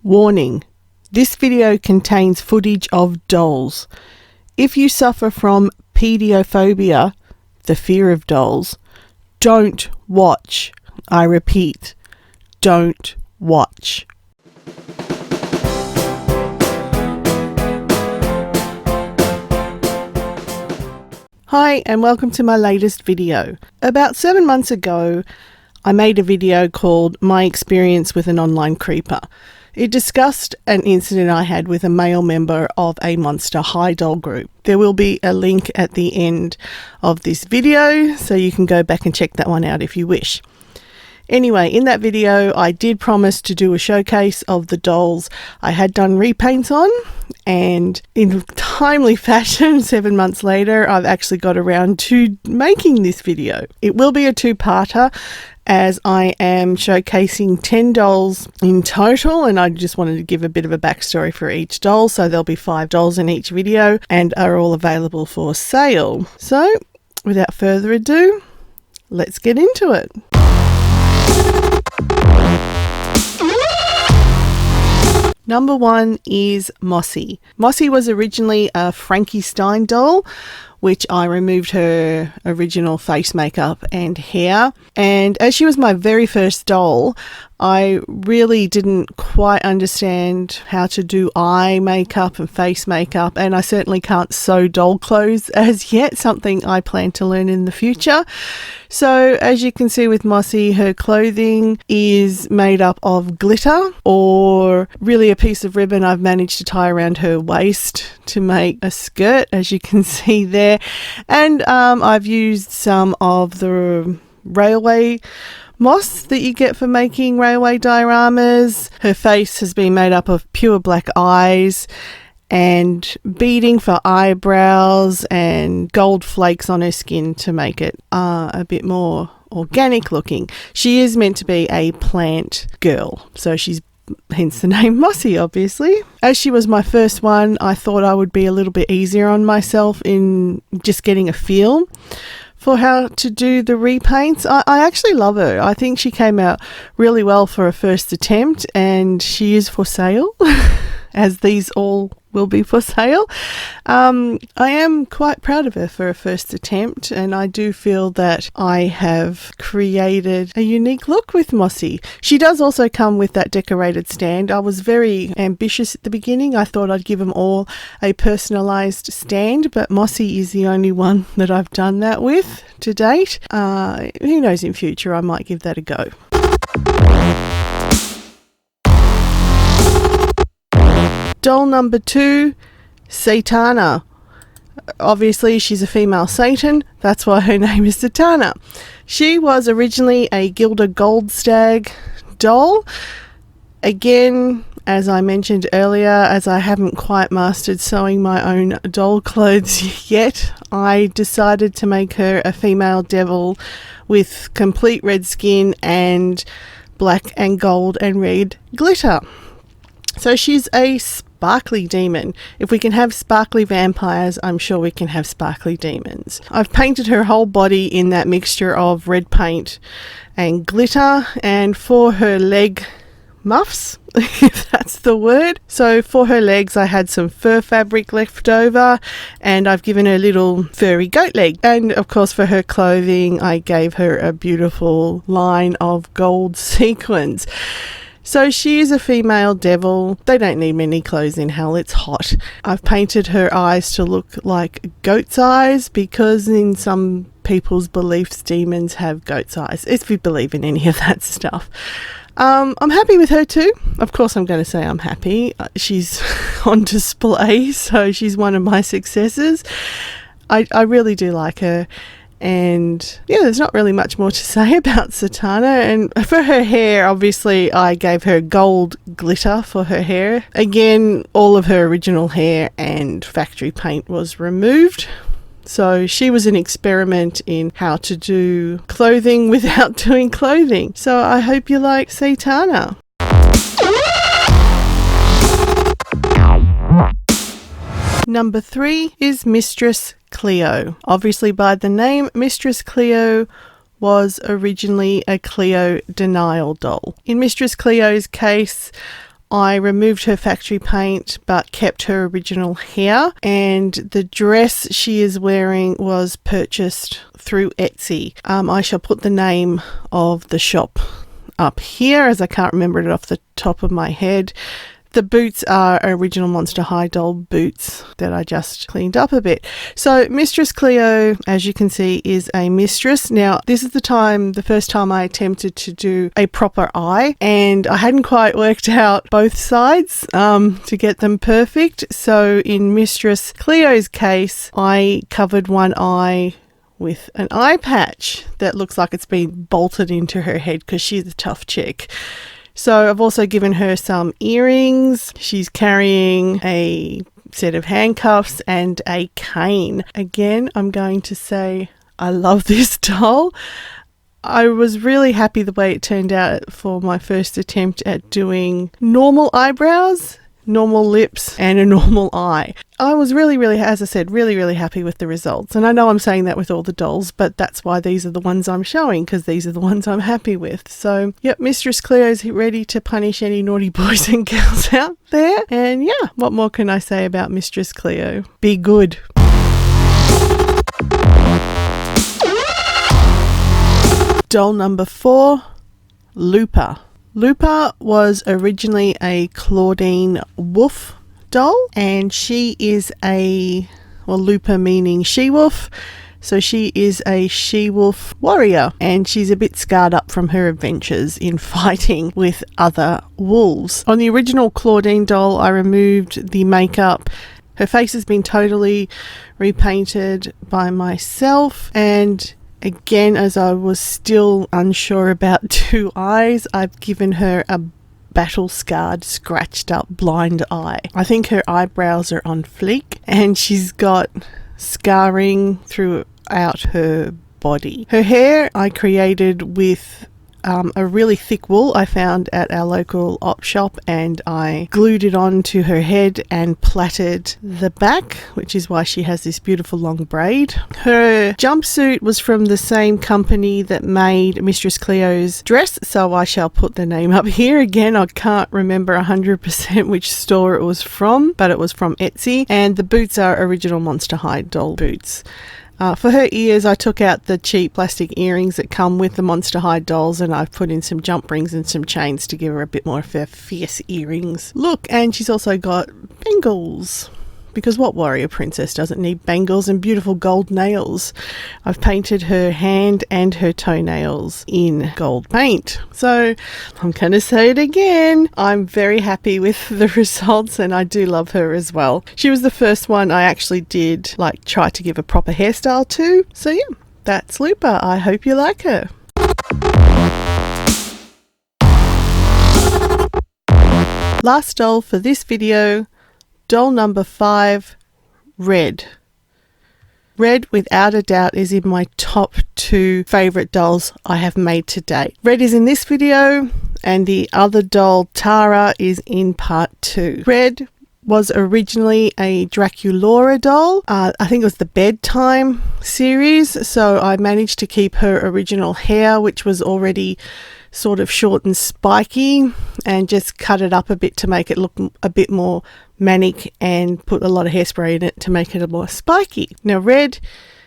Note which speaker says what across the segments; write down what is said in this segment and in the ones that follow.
Speaker 1: Warning: this video contains footage of dolls. If you suffer from pediophobia, the fear of dolls, don't watch. I repeat, don't watch. Hi and welcome to my latest video. About 7 months ago, I made a video called My Experience with an Online Creeper. It discussed an incident I had with a male member of a Monster High doll group. There will be a link at the end of this video, so you can go back and check that one out if you wish. Anyway, in that video, I did promise to do a showcase of the dolls I had done repaints on, and in timely fashion, 7 months later, I've actually got around to making this video. It will be a two-parter, as I am showcasing 10 dolls in total, and I just wanted to give a bit of a backstory for each doll, so there'll be 5 dolls in each video and are all available for sale. So, without further ado, let's get into it. Number 1 is Mossy. Mossy was originally a Frankenstein doll, which I removed her original face makeup and hair. And as she was my very first doll, I really didn't quite understand how to do eye makeup and face makeup, and I certainly can't sew doll clothes as yet, something I plan to learn in the future. So as you can see with Mossy, her clothing is made up of glitter, or really a piece of ribbon I've managed to tie around her waist to make a skirt, as you can see there. And I've used some of the railway moss that you get for making railway dioramas. Her face has been made up of pure black eyes and beading for eyebrows and gold flakes on her skin to make it a bit more organic looking. She is meant to be a plant girl, so she's hence the name Mossy, obviously. As she was my first one, I thought I would be a little bit easier on myself in just getting a feel for how to do the repaints. I actually love her. I think she came out really well for a first attempt, and she is for sale, as these all will be for sale. I am quite proud of her for a first attempt, and I do feel that I have created a unique look with Mossy. She does also come with that decorated stand. I was very ambitious at the beginning. I thought I'd give them all a personalised stand, but Mossy is the only one that I've done that with to date. Who knows, in future I might give that a go. Doll number 2, Satana. Obviously, she's a female Satan. That's why her name is Satana. She was originally a Gilda Goldstag doll. Again, as I mentioned earlier, as I haven't quite mastered sewing my own doll clothes yet, I decided to make her a female devil with complete red skin and black and gold and red glitter. So she's a sparkly demon. If we can have sparkly vampires, I'm sure we can have sparkly demons. I've painted her whole body in that mixture of red paint and glitter, and for her leg muffs, if that's the word. So for her legs, I had some fur fabric left over, and I've given her a little furry goat leg. And of course, for her clothing, I gave her a beautiful line of gold sequins. So she is a female devil. They don't need many clothes in hell, it's hot. I've painted her eyes to look like goat's eyes, because in some people's beliefs, demons have goat's eyes, if you believe in any of that stuff. I'm happy with her too. Of course I'm going to say I'm happy. She's on display, so she's one of my successes. I really do like her. And yeah, there's not really much more to say about Satana. And for her hair, obviously I gave her gold glitter for her hair. Again, all of her original hair and factory paint was removed. So she was an experiment in how to do clothing without doing clothing. So I hope you like Satana. Number 3 is Mistress Cleo. Obviously by the name, Mistress Cleo was originally a Cleo denial doll. In Mistress Cleo's case, I removed her factory paint but kept her original hair, and the dress she is wearing was purchased through Etsy. I shall put the name of the shop up here as I can't remember it off the top of my head. The boots are original Monster High doll boots that I just cleaned up a bit. So Mistress Cleo, as you can see, is a mistress. Now, this is the first time I attempted to do a proper eye, and I hadn't quite worked out both sides to get them perfect. So in Mistress Cleo's case, I covered one eye with an eye patch that looks like it's been bolted into her head because she's a tough chick. So I've also given her some earrings. She's carrying a set of handcuffs and a cane. Again, I'm going to say I love this doll. I was really happy the way it turned out for my first attempt at doing normal eyebrows, normal lips, and a normal eye. I was really, as I said, really happy with the results. And I know I'm saying that with all the dolls, but that's why these are the ones I'm showing, because these are the ones I'm happy with. So, yep, Mistress Cleo's ready to punish any naughty boys and girls out there. And yeah, what more can I say about Mistress Cleo? Be good. Doll number 4, Looper. Looper was originally a Claudine Wolf doll, and she is Looper meaning she-wolf, so she is a she-wolf warrior, and she's a bit scarred up from her adventures in fighting with other wolves. On the original Claudine doll, I removed the makeup. Her face has been totally repainted by myself, and again, as I was still unsure about 2 eyes, I've given her a battle-scarred, scratched-up blind eye. I think her eyebrows are on fleek, and she's got scarring throughout her body. Her hair I created with a really thick wool I found at our local op shop, and I glued it onto her head and plaited the back, which is why she has this beautiful long braid. Her jumpsuit was from the same company that made Mistress Cleo's dress, so I shall put the name up here. Again, I can't remember 100% which store it was from, but it was from Etsy, and the boots are original Monster High doll boots. For her ears, I took out the cheap plastic earrings that come with the Monster High dolls, and I've put in some jump rings and some chains to give her a bit more of her fierce earrings look. And she's also got bangles, because what warrior princess doesn't need bangles and beautiful gold nails? I've painted her hand and her toenails in gold paint. So I'm going to say it again. I'm very happy with the results, and I do love her as well. She was the first one I actually did try to give a proper hairstyle to. So yeah, that's Looper. I hope you like her. Last doll for this video, doll number 5, Red. Red, without a doubt, is in my top 2 favourite dolls I have made to date. Red is in this video, and the other doll, Tara, is in part 2. Red was originally a Draculaura doll. I think it was the Bedtime series, so I managed to keep her original hair, which was already sort of short and spiky, and just cut it up a bit to make it look a bit more manic, and put a lot of hairspray in it to make it a more spiky. Now Red,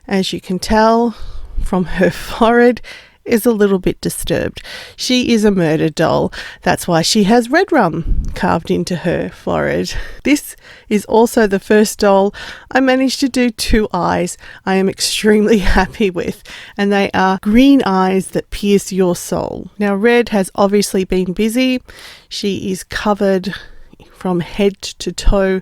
Speaker 1: as you can tell from her forehead, is a little bit disturbed. She is a murder doll. That's why she has red rum carved into her forehead. This is also the first doll I managed to do 2 eyes I am extremely happy with, and they are green eyes that pierce your soul. Now Red has obviously been busy. She is covered from head to toe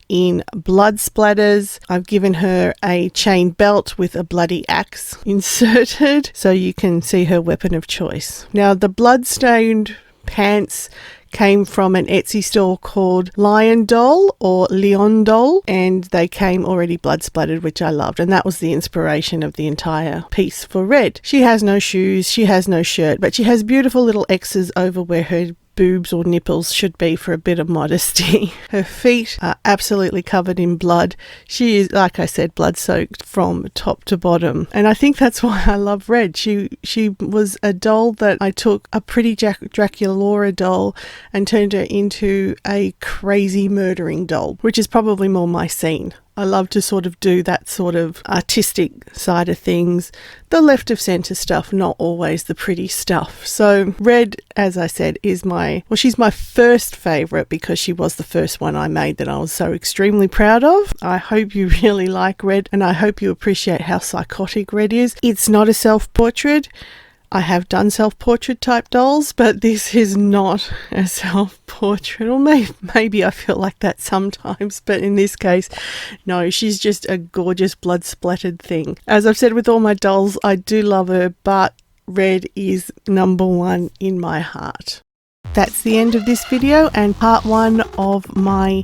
Speaker 1: in blood splatters. I've given her a chain belt with a bloody axe inserted, so you can see her weapon of choice. Now the blood-stained pants came from an Etsy store called Lion Doll or Leon Doll, and they came already blood splattered, which I loved, and that was the inspiration of the entire piece for Red. She has no shoes, she has no shirt, but she has beautiful little X's over where her boobs or nipples should be for a bit of modesty. Her feet are absolutely covered in blood. She is, like I said, blood soaked from top to bottom. And I think that's why I love Red. She was a doll that I took, a pretty Dracula doll, and turned her into a crazy murdering doll, which is probably more my scene. I love to sort of do that sort of artistic side of things, the left of centre stuff, not always the pretty stuff. So Red, as I said, is she's my first favourite because she was the first one I made that I was so extremely proud of. I hope you really like Red, and I hope you appreciate how psychotic Red is. It's not a self-portrait. I have done self-portrait type dolls, but this is not a self-portrait. Or maybe I feel like that sometimes, but in this case, no, she's just a gorgeous blood-splattered thing. As I've said with all my dolls, I do love her, but Red is number one in my heart. That's the end of this video and part 1 of my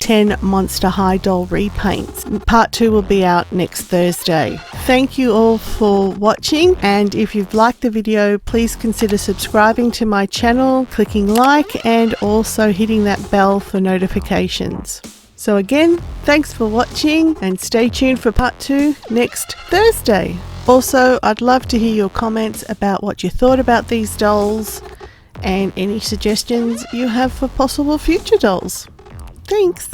Speaker 1: 10 Monster High doll repaints. Part 2 will be out next Thursday. Thank you all for watching, and if you've liked the video, please consider subscribing to my channel, clicking like, and also hitting that bell for notifications. So again, thanks for watching and stay tuned for part 2 next Thursday. Also, I'd love to hear your comments about what you thought about these dolls and any suggestions you have for possible future dolls. Thanks!